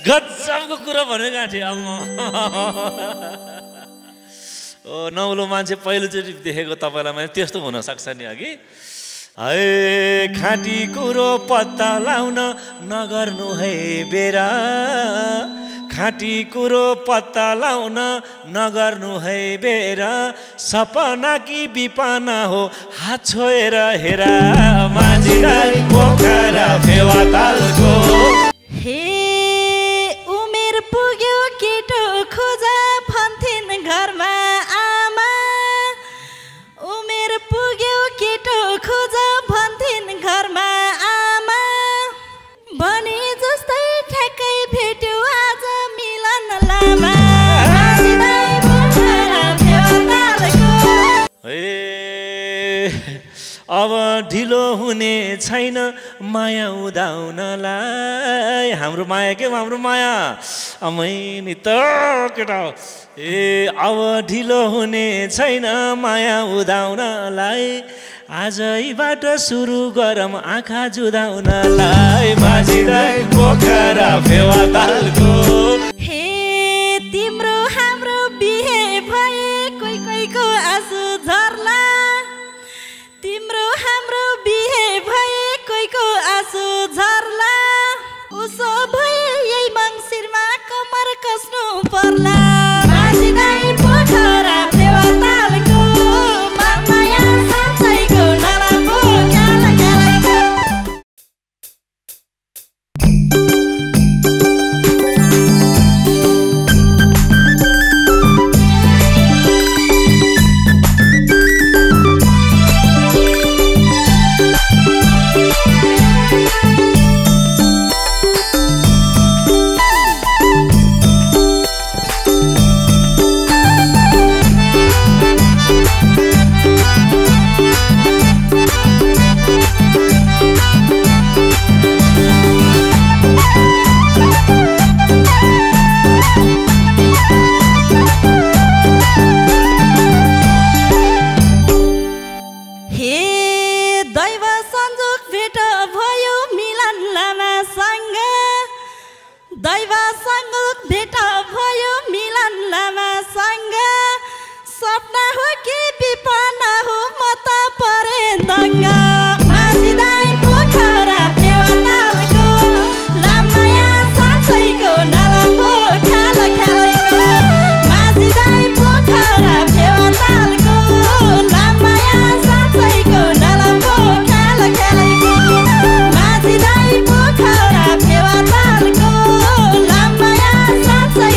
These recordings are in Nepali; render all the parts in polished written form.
गजबको कुरा भनेको गाँठे अम्मा ओ नौलो मान्छे पहिलोचोटि देखेको तपाईँलाई मैले त्यस्तो हुन सक्छ नि अघि है खाँटी कुरो पत्ता लाउन नगर्नु है बेरा खाँटी कुरो पत्ता लाउन नगर्नु है बेरा सपना कि विपना हो हात छोएर हेरा माझीलाई पोखरा फेवातालको हे उमेर पुग्यो केटो खोजा भन्थिन् घरमा आमा उमेर पुग्यो केटो खोजा भन्थिन् घरमा आमा भने जस्तै ठ्याक्कै भेट्यो आज मिलन लामा अब ढिलो हुने छैन माया उदाउनलाई हाम्रो माया के हाम्रो माया अमै त केटा ए अब ढिलो हुने छैन माया उदाउनलाई आजैबाट सुरु गरम आँखा जुदाउनलाई माझीलाई पोखरा फेवातालको हे तिम्रो हाम्रो बिहे भए कोही कोहीको आँसु झर्ला तिम्रो हाम्रो बिहे भए कोहीको आँसु झर्ला उसो भए यही मङ्सिरमा कमर कस्नु पर्ला माझीलाई पोखरा फेवातालको माया साँच्चैको नराम्रो काला कालाको दैव संयोग भेट भयो मिलन लामासँग सपना हो कि विपना हो म त परे दङ्ग माझीलाई पोखरा फेवातालको लामाया साँच्चैको नराम्रो खाला खालैको माझीलाई पोखरा फेवातालको लामाया साँच्चैको नराम्रो खाला खालैको माझीलाई पोखरा फेवातालको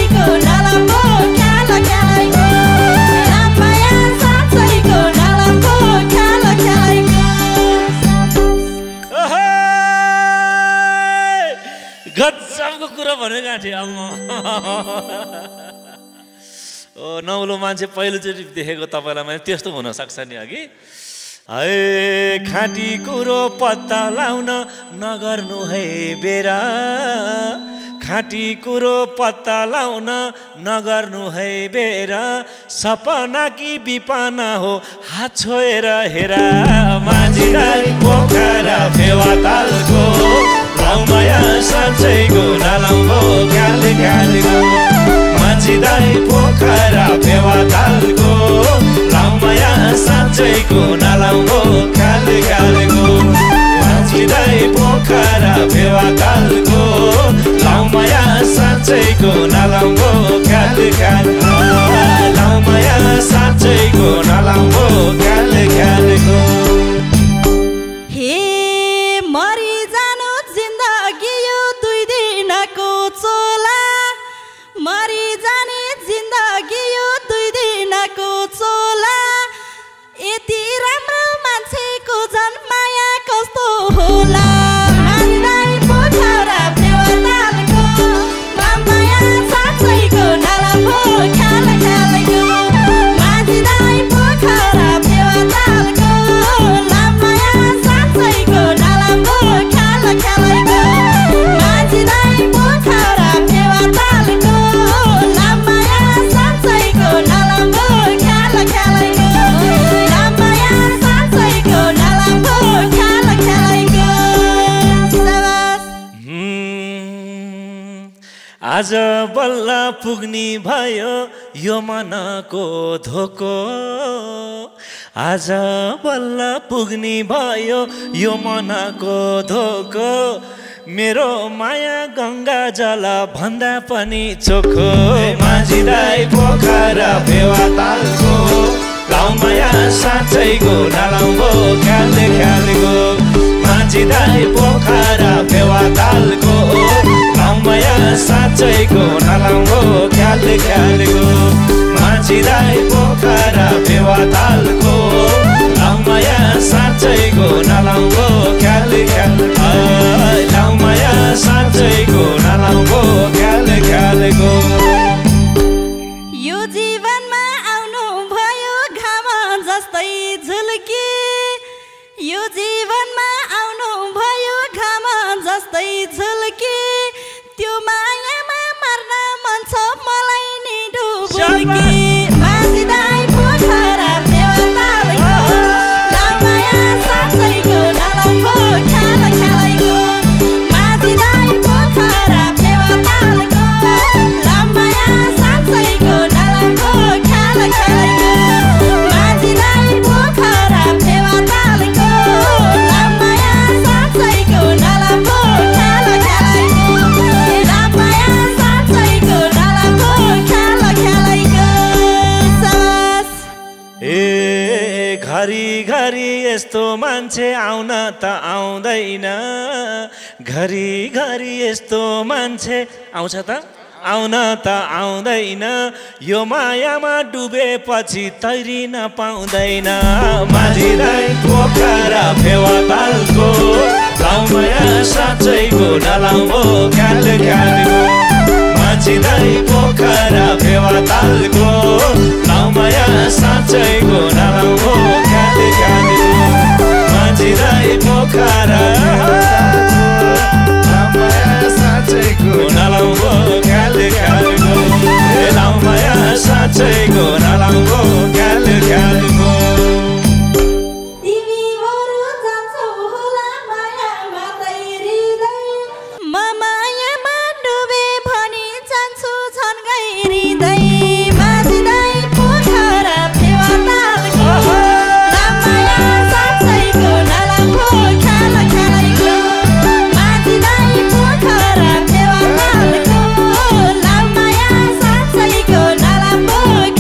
गजबको कुरा भनेको गाँठे अम्मा ओ नौलो मान्छे पहिलोचोटि देखेको तपाईँलाई मैले त्यस्तो हुन सक्छ नि अघि है खाँटी कुरो पत्ता लाउन नगर्नु है बेरा खाँटी कुरो पत्ता लाउन नगर्नु है बेरा सपना कि विपना हो हात छोएर हेरा माझीलाई पोखरा फेवातालको माया साँच्चैको नलाउँभो काले कालेको माझीलाई पोखरा फेवातालको माया साँच्चैको नलाउँभो काले कालेको माझीलाई पोखरा फेवातालको माया साँच्चैको नलाउँभो काले कालेको माया साँच्चैको नलाउँभो काले कालेको मरी जाने जिन्दगी यो 2 दिनको चोला यति राम्रो मान्छेको जन माया कस्तो होला माझीलाई पोखरा फेवातालको माया साँच्चैको नराम्रो आज बल्ल पुग्ने भयो यो मनको धोको आज बल्ल पुग्ने भयो यो मनको धोको मेरो माया गङ्गा जल भन्दा पनि चोखो माझी दाइ पोखरा फेवातालको लाउ माया साँच्चैको नलाउँगो ख्यालले ख्यालको माझी दाइ पोखरा फेवातालको लाउ माया साँच्चैको नलाउँगो ख्यालले ख्यालको माझी दाइ पोखरा फेवातालको लाउ माया साँच्चैको नलाउँगो ख्यालले ख्यालको लाउ माया साँच्चैको नलाउँगो ख्यालले ख्यालको यो जीवनमा आउनु भयो घाम जस्तै झुल्की यो जीवनमा आउनु भयो घाम जस्तै झुल्की त्यो मायामा मर्न मन छ मलाई नि डुबुल्की माझी दाइ पोखरा फेवातालको लाउ माया साँच्चैको नलाउँगो ख्याल ख्यालैको माझी दाइ पोखरा फेवातालको लाउ माया साँच्चैको नलाउँगो ख्याल ख्यालैको माझी दाइ पोखरा फेवातालको लाउ माया साँच्चैको नलाउँगो ख्याल ख्यालैको लाउ माया साँच्चैको नलाउँगो ख्याल ख्यालैको सास ए घरी घरी यस्तो मान्छे आउन त आउँदैन घरी घरी यस्तो मान्छे आउँछ त आउन त आउँदैन यो मायामा डुबेपछि तैरिन पाउँदैन माझी दाइ पोखरा फेवातालको लाउ माया साँच्चैको नलाउँगो ख्याल ख्यालको माझी दाइ पोखरा फेवातालको लाउ माया साँच्चैको नलाउँगो ख्याल ख्यालको माझी दाइ पोखरा लाउ माया साँच्चैको नलाउँगो ख्याल ख्यालको लाउ माया साँच्चैको नलाउँगो ख्याल ख्यालको तिमी बरु जान्छौ होला मायामा तैरिँदै म मायामा डुबे भनी जान्छु झन्कै हृदय माझी दाइ पोखरा फेवातालको लाउ माया साँच्चैको नलाउँगो ख्याल ख्यालैको माझी दाइ पोखरा फेवातालको लाउ माया साँच्चैको नलाउँगो ख्याल ख्यालैको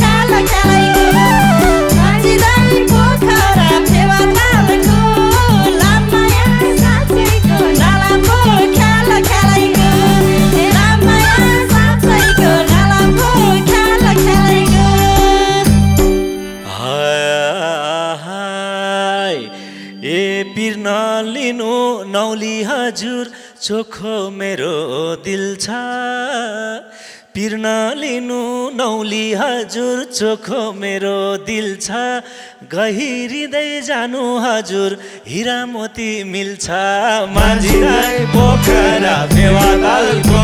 माझी दाइ पोखरा फेवातालको लाउ माया साँच्चैको नलाउँगो ख्याल ख्यालैको लाउ माया साँच्चैको नलाउँगो ख्याल ख्यालैको हाय ए पिर नलिनु नौली हजुर चोखो मेरो दिल छ पिर नलिनु नौली हजुर चोखो मेरो दिल छ गहिरिँदै जानु हजुर हिरा मोती मिल्छ माझी दाइ पोखरा फेवातालको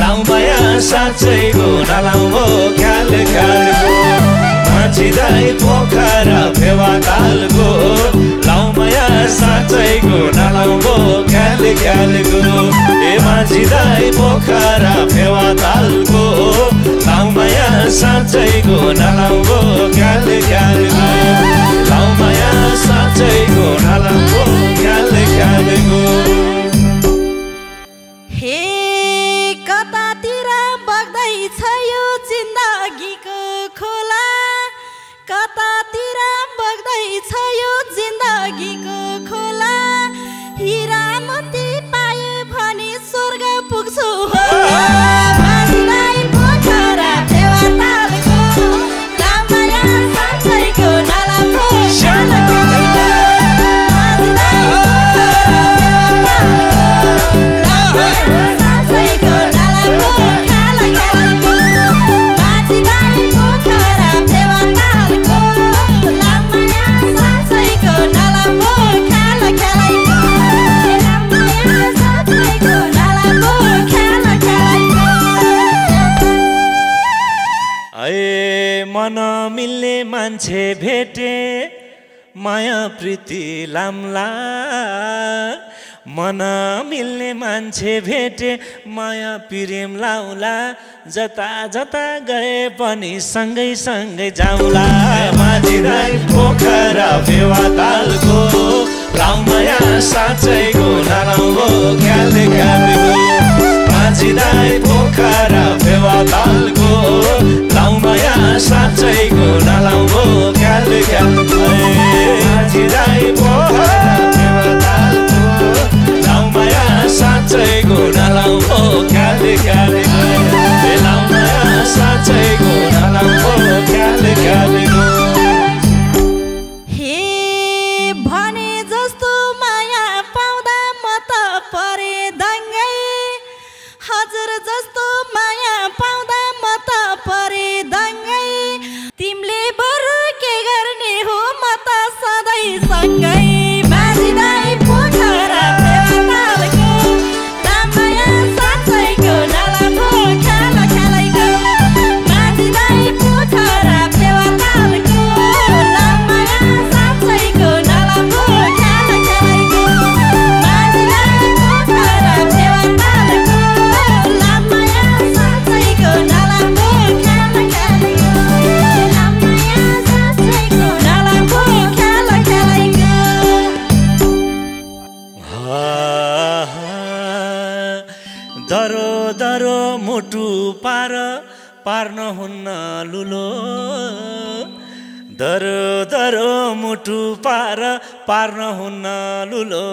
लाउ माया साँच्चैको नलाउँगो ख्याल ख्यालको माझी दाइ पोखरा फेवातालको लाउ माया साँच्चैको नलाउँगो ख्याल ख्यालको ए माझी दाइ पोखरा फेवातालको लाउ माया साँच्चैको नलाउँगो ख्याल ख्यालको लाउ माया साँच्चैको नलाउँगो ख्याल ख्यालको हे कतातिर बग्दैछ यो जिन्दगीको खोला कतातिर बग्दैछ यो जिन्दगीको खोला हिरा मोती पाए भने स्वर्ग पुग्छु होला माझी दाइ पोखरा फेवातालको लाउ माया साँच्चैको नलाउँगो ख्याल ख्यालैको माझी दाइ पोखरा फेवातालको लाउ माया साँच्चैको नलाउँगो ख्याल ख्यालैको लाउ माया साँच्चैको नलाउँगो ख्याल ख्यालैको लाउ माया साँच्चैको नलाउँगो ख्याल ख्यालैको ए मन मिल्ने मान्छे भेटे माया प्रीति लाम्ला मन मिल्ने मान्छे भेटे माया प्रेम लाउला जता जता गए पनि सँगै सँगै जाउला माझी दाइ पोखरा फेवातालको लाउ माया साँच्चैको नलाउँ ख्याल ख्यालको माझी दाइ पोखरा फेवातालको लाउ माया साँच्चैको नलाउँ ख्याल ख्यालको माझी दाइ पोखरा फेवातालको लाउ माया साँच्चैको नलाउँ ख्याल ख्यालको लाउ माया साँच्चैको नलाउँ ख्याल ख्यालको हजुर जस्तो माया पाउँदा म त परे दङ्गै तिमीले बरु के गर्ने हो म त सधैँ सँगै माझी दाइ पोखरा फेवातालको माया साँच्चैको नलाम्रो ख्याल ख्यालैको माझी दाइ पोखरा फेवातालको माया साँच्चैको नलाम्रो ख्याल ख्यालैको माझी दाइ पोखरा फेवातालको दरो दरो मुटु पार्न हुन्न लुलो दरो दरो मुटु पार्न हुन्न लुलो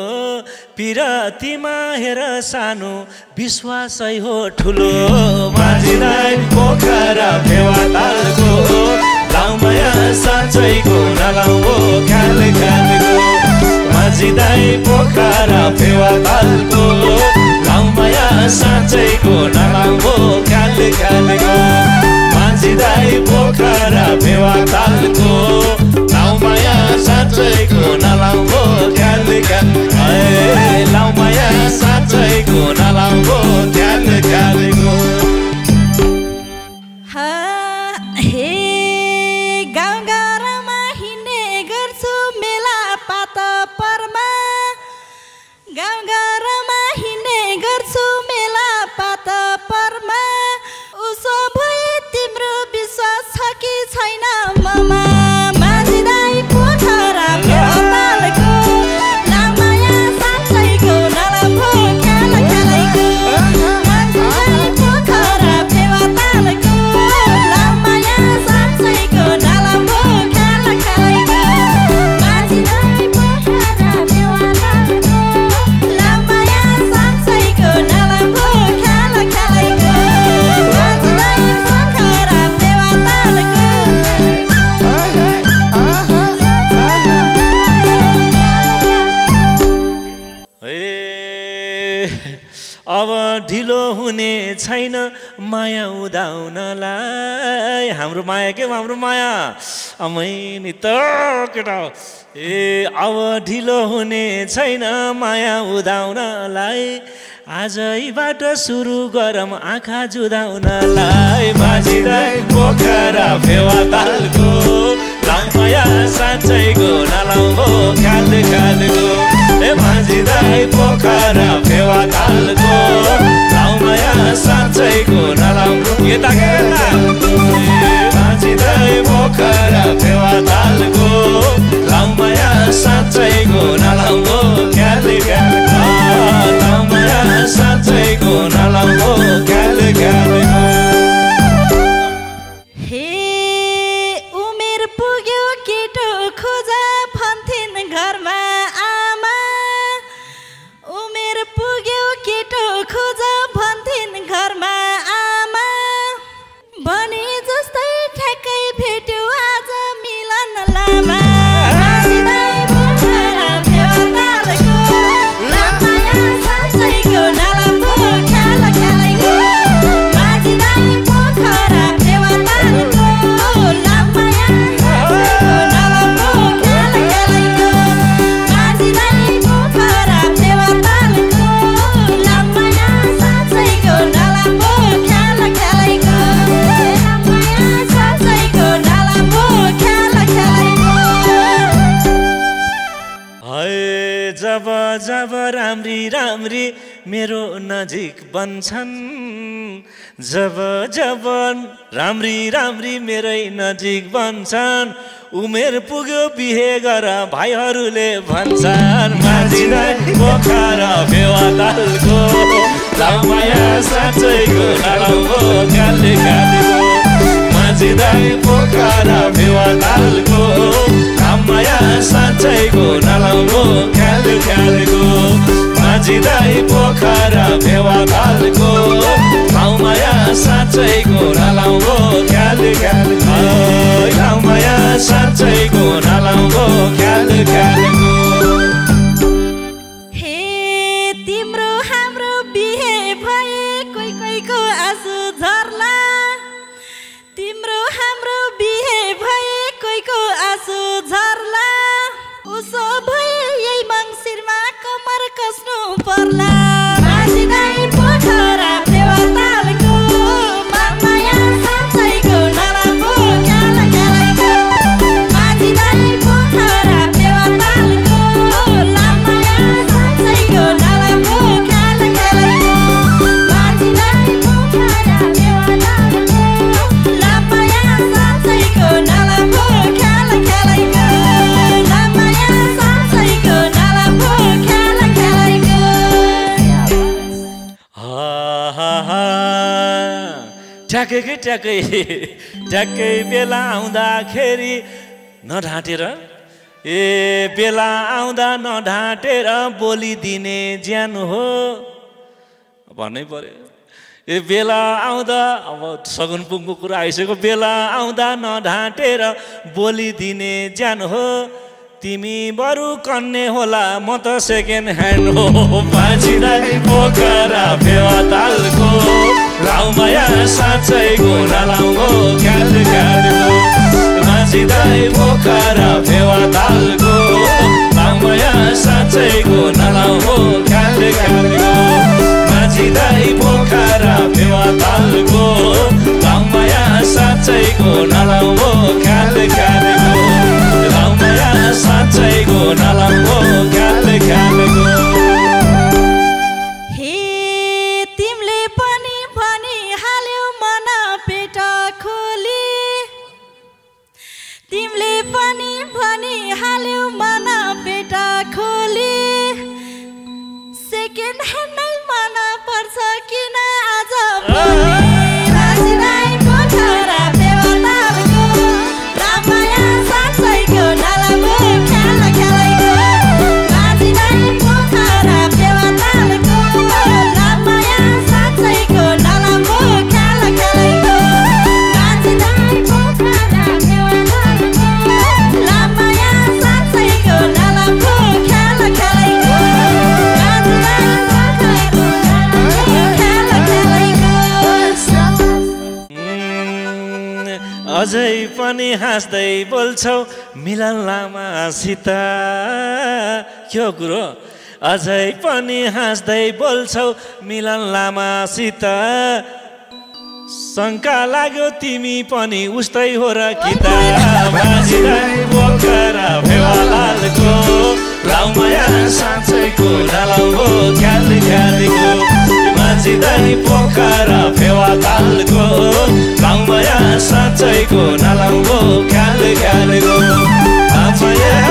पिरतीमा हेर सानो विश्वासै हो ठुलो माझी दाइ पोखरा फेवातालको लाउ माया साँच्चैको नलाउँ ख्याल ख्यालको माझी दाइ पोखरा फेवातालको लाउ माया साँच्चैको नलाउँ ख्याल ख्यालको माझी दाइ पोखरा फेवातालको लाउ माया साँच्चैको नलाउँ ख्याल ख्याल लाउ माया साँच्चैको नलाउँ ख्याल ख्यालको गाउँघरमा हिँड्ने गर्छु मेला पात परमा गाउँघरमा हिँड्ने गर्छु मेला पात परमा उसो भए तिम्रो विश्वास छ कि छैन ममा माझी दाइ पोखरा फेवातालको लाउ माया साँच्चैको नलाम्रो ख्याल ख्यालैको माझी दाइ पोखरा फेवातालको लाउ माया साँच्चैको नलाम्रो ख्याल ख्यालैको माझी दाइ पोखरा फेवातालको लाउ माया साँच्चैको नलाम्रो ख्याल ख्यालैको माझी दाइ पोखरा फेवातालको अब ढिलो हुने छैन माया उदाउनलाई हाम्रो माया के हाम्रो माया मैनी त केटा हो अब ढिलो हुने छैन माया उदाउनलाई आजैबाट सुरु गरम आँखा जुदाउनलाई माझी दाइ पोखरा फेवातालको लाउ माया साँच्चैको नलाउँ ख्याल ख्यालको माझी दाइ पोखरा फेवातालको लाउ माया साँच्चैको नलाउँ यता माझी दाइ पोखरा फेवातालको लाउ माया साँच्चैको नलाउँ ख्याल ख्यालको लाउ माया साँच्चैको नलाउँ ख्याल ख्यालको उमेर पुग्यो केटो खोज भन्थिन् घरमा आमा उमेर पुग्यो मेरो नजिक बन्छन् जब जब राम्री राम्री मेरै नजिक बन्छन् उमेर पुग्यो बिहे गर भाइहरूले भन्छन् माझी दाइ पोखरा फेवातालको लामाया साँच्चैको नलाउको काले कालेको माझी दाइ पोखरा फेवातालको लामाया साँच्चैको नलाउको काले कालेको माझी दाइ पोखरा फेवातालको लामाया साँच्चैको नलाउको काले कालेको लामाया साँच्चैको नलाउको काले कालेको हे तिम्रो हाम्रो बिहे भए कोही कोहीको आँसु झर्ला तिम्रो हाम्रो बिहे भए कोहीको आँसु झर्ला उसो भए यही मङ्सिरमा कमर कस्नु पर्ला माझी दाइ पोखरा फेवातालको माया साँच्चैको नलामो काला कालाको माझी दाइ पोखरा फेवातालको लामाया साँच्चैको नलामो काला कालाको माझी दाइ पोखरा फेवातालको लामाया साँच्चैको नलामो काला कालाको लामाया साँच्चैको नलामो काला कालाको ट्याक्कै ट्याक्कै ट्याक्कै बेला आउँदाखेरि नढाँटेर ए बेला आउँदा नढाँटेर बोलिदिने ज्यान हो भन्नै पर्यो ए बेला आउँदा अब सगुन पुङको कुरा आइसक्यो बेला आउँदा नढाँटेर बोलिदिने ज्यान हो तिमी बरु कन्ने होला म त सेकेन्ड ह्यान्ड हो माझी दाइ पोखरा फेवातालको लाउमाया साँच्चैको नलाउको काले कालेको माझी दाइ पोखरा फेवातालको लाउमाया साँच्चैको नलाउको काले कालेको माझी दाइ पोखरा फेवातालको लाउमाया साँच्चैको नलाउको काले कालेको लाउमाया साँच्चैको नलाउको काले कालेको हे तिमीले पनि भनिहाल्यौ मन पेट खोली तिमीले पनि भनिहाल्यौ मन पेट खोली सेकेन्ड ह्यान्ड नै मन पर्छ किन आज माझी दाइ पोखरा फेवातालको लामाया साँच्चैको नलामो काला कालाको माझी दाइ पोखरा फेवातालको लामाया साँच्चैको नलामो काला कालाको माझी दाइ पोखरा फेवातालको लामाया साँच्चैको नलामो काला कालाको माझी दाइ पोखरा काला कालाको अझै पनि हाँस्दै बोल्छौ मिलन लामासित के कुरो अझै पनि हाँस्दै बोल्छौ मिलन लामासित शङ्का लाग्यो तिमी पनि उस्तै हो र किता माझी दाइ पोखरा फेवातालको लाउमाया साँच्चैको नलाउको काले कालेको माझी दाइ पोखरा फेवातालको लाउमाया साँच्चैको नलाउको काले कालेको लाउमाया